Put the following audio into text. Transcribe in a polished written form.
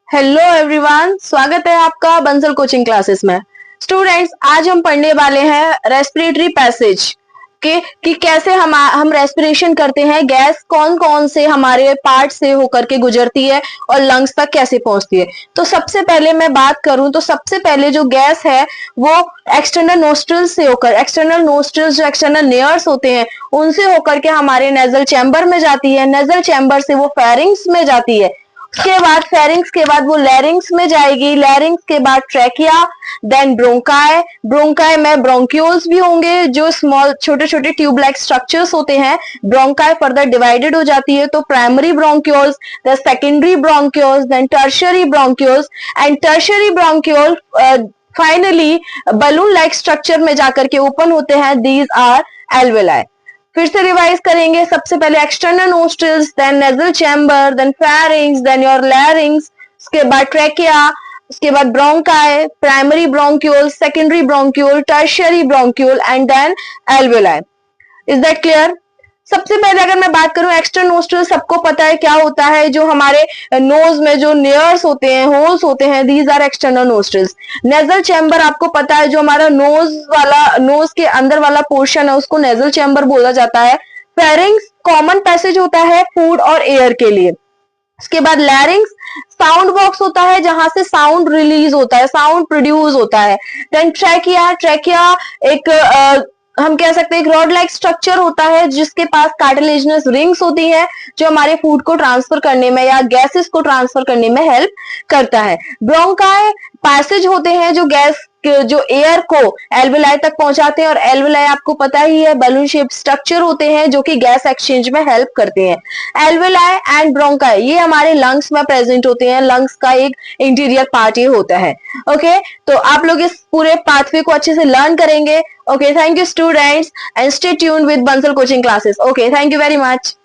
Hello everyone, स्वागत है आपका बंसल कोचिंग क्लासेस में। स्टूडेंट्स, आज हम पढ़ने वाले हैं रेस्पिरेटरी पैसेज के कि कैसे हम रेस्पिरेशन करते हैं, गैस कौन कौन से हमारे पार्ट से होकर के गुजरती है और लंग्स तक कैसे पहुंचती है। तो सबसे पहले मैं बात करूं तो सबसे पहले जो गैस है वो एक्सटर्नल नोस्ट्रिल्स से होकर, एक्सटर्नल नोस्ट्रिल्स जो एक्सटर्नल लेयर्स होते हैं उनसे होकर के हमारे नेजल चैम्बर में जाती है। नेजल चैम्बर से वो फेरिंग्स में जाती है। उसके बाद फेरिंग्स के बाद वो लैरिंग्स में जाएगी। लैरिंग्स के बाद ट्रैकिया, देन ब्रोंकाई। ब्रोंकाई में ब्रोंक्यूल्स भी होंगे जो स्मॉल छोटे छोटे ट्यूब लाइक स्ट्रक्चर्स होते हैं। ब्रोंकाई फर्दर डिवाइडेड हो जाती है तो primary bronchioles, the secondary bronchioles, then tertiary bronchioles and tertiary bronchiole finally balloon like structure में जाकर के ओपन होते हैं। These are alveoli. फिर से रिवाइज करेंगे। सबसे पहले external nostrils, then nasal chamber, then pharynx, then your larynx, उसके बाद ट्रैकिया, उसके बाद bronchi, primary bronchiole, secondary bronchiole, tertiary bronchiole and then alveoli. Is that clear? सबसे पहले अगर मैं बात करूं एक्सटर्नल नोस्ट्रिल, सबको पता है क्या होता है। जो हमारे नोज में जो लेयर्स होते हैं, होल्स होते हैं, these are external nostrils. Nasal chamber आपको पता है, जो हमारा नोज के अंदर वाला पोर्शन है उसको नेजल चैम्बर बोला जाता है। फेरिंग्स कॉमन पैसेज होता है फूड और एयर के लिए। उसके बाद लैरिंग्स साउंड बॉक्स होता है जहां से साउंड रिलीज होता है, साउंड प्रोड्यूस होता है। देन ट्रैकिया, ट्रैकिया एक हम कह सकते हैं एक रॉड लाइक स्ट्रक्चर होता है जिसके पास कार्टिलेजिनस रिंग्स होती है जो हमारे फूड को ट्रांसफर करने में या गैसेस को ट्रांसफर करने में हेल्प करता है। ब्रोंकाई पैसेज होते हैं जो गैस जो एयर को एल्वेलाई तक पहुंचाते हैं और एल्वेलाई आपको पता ही है बलून शेप स्ट्रक्चर होते हैं जो कि गैस एक्सचेंज में हेल्प करते हैं। एल्वेलाई एंड ब्रोंकाई ये हमारे लंग्स में प्रेजेंट होते हैं। लंग्स का एक इंटीरियर पार्ट ये होता है। ओके, तो आप लोग इस पूरे पाथवे को अच्छे से लर्न करेंगे। Okay, thank you students and stay tuned with Bansal coaching classes. Okay, thank you very much.